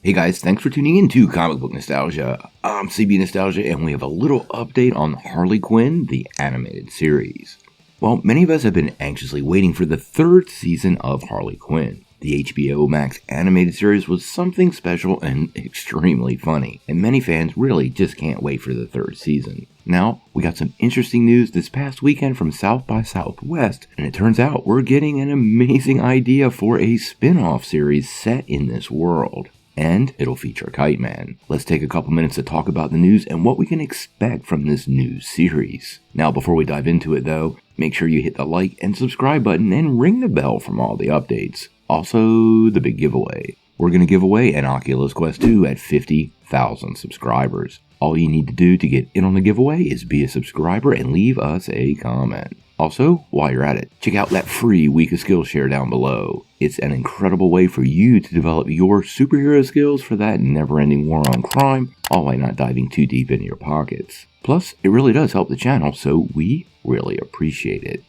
Hey guys, thanks for tuning in to Comic Book Nostalgia. I'm CB Nostalgia, and we have a little update on Harley Quinn, the animated series. Well, many of us have been anxiously waiting for the third season of Harley Quinn. The HBO Max animated series was something special and extremely funny, and many fans really just can't wait for the third season. Now, we got some interesting news this past weekend from South by Southwest, and it turns out we're getting an amazing idea for a spin-off series set in this world. And it'll feature Kite-man. Let's take a couple minutes to talk about the news and what we can expect from this new series. Now, before we dive into it though, make sure you hit the like and subscribe button and ring the bell from all the updates. Also, the big giveaway. We're going to give away an Oculus Quest 2 at 50,000 subscribers. All you need to do to get in on the giveaway is be a subscriber and leave us a comment. Also, while you're at it, check out that free Week of Skillshare down below. It's an incredible way for you to develop your superhero skills for that never-ending war on crime, all while not diving too deep into your pockets. Plus, it really does help the channel, so we really appreciate it.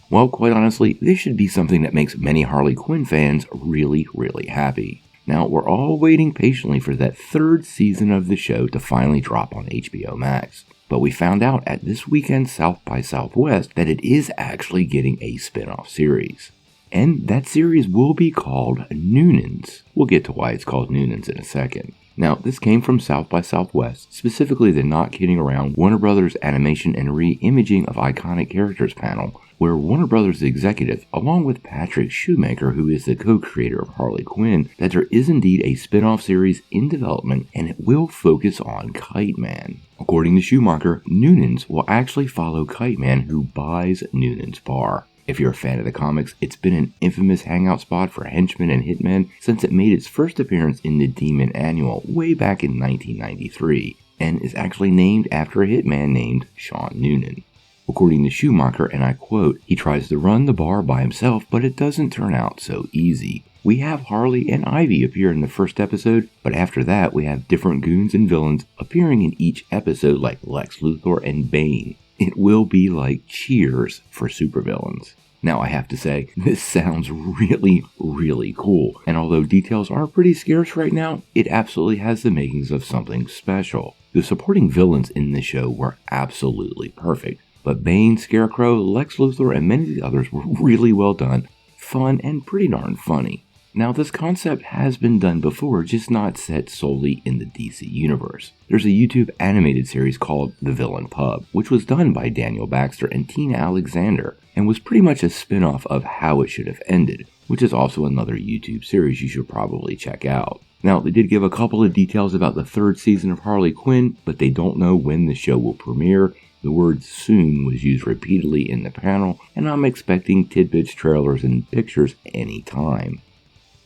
Well, quite honestly, this should be something that makes many Harley Quinn fans really happy. Now, we're all waiting patiently for that third season of the show to finally drop on HBO Max. But we found out at this weekend's South by Southwest that it is actually getting a spin-off series. And that series will be called Noonans. We'll get to why it's called Noonans in a second. Now, this came from South by Southwest, specifically the Not Kidding Around Warner Brothers Animation and Re-Imaging of Iconic Characters panel, where Warner Brothers executive, along with Patrick Shoemaker, who is the co-creator of Harley Quinn, that there is indeed a spin-off series in development and it will focus on Kite-man. According to Shoemaker, Noonans will actually follow Kite-man, who buys Noonan's bar. If you're a fan of the comics, it's been an infamous hangout spot for henchmen and hitmen since it made its first appearance in the Demon Annual way back in 1993, and is actually named after a hitman named Sean Noonan. According to Schumacher, and I quote, "He tries to run the bar by himself, but it doesn't turn out so easy. We have Harley and Ivy appear in the first episode, but after that we have different goons and villains appearing in each episode like Lex Luthor and Bane. It will be like Cheers for Supervillains." Now I have to say, this sounds really cool, and although details are pretty scarce right now, it absolutely has the makings of something special. The supporting villains in this show were absolutely perfect, but Bane, Scarecrow, Lex Luthor, and many of the others were really well done, fun, and pretty darn funny. Now, this concept has been done before, just not set solely in the DC universe. There's a YouTube animated series called The Villain Pub, which was done by Daniel Baxter and Tina Alexander, and was pretty much a spin-off of How It Should Have Ended, which is also another YouTube series you should probably check out. Now, they did give a couple of details about the third season of Harley Quinn, but they don't know when the show will premiere. The word soon was used repeatedly in the panel, and I'm expecting tidbits, trailers, and pictures anytime.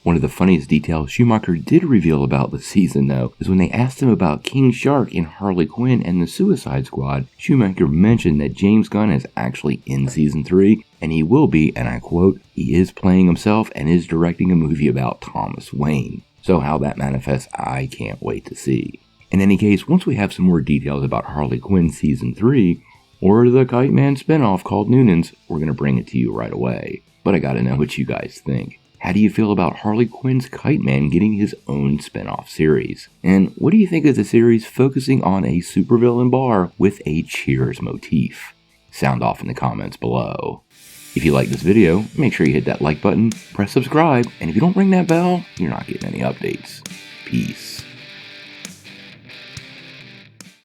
One of the funniest details Schumacher did reveal about the season, though, is when they asked him about King Shark in Harley Quinn and the Suicide Squad, Schumacher mentioned that James Gunn is actually in Season 3, and he will be, and I quote, "He is playing himself and is directing a movie about Thomas Wayne." So how that manifests, I can't wait to see. In any case, once we have some more details about Harley Quinn Season 3, or the Kite-man spinoff called Noonans, we're going to bring it to you right away. But I gotta know what you guys think. How do you feel about Harley Quinn's Kite-man getting his own spin-off series? And what do you think of the series focusing on a supervillain bar with a Cheers motif? Sound off in the comments below. If you like this video, make sure you hit that like button, press subscribe, and if you don't ring that bell, you're not getting any updates. Peace.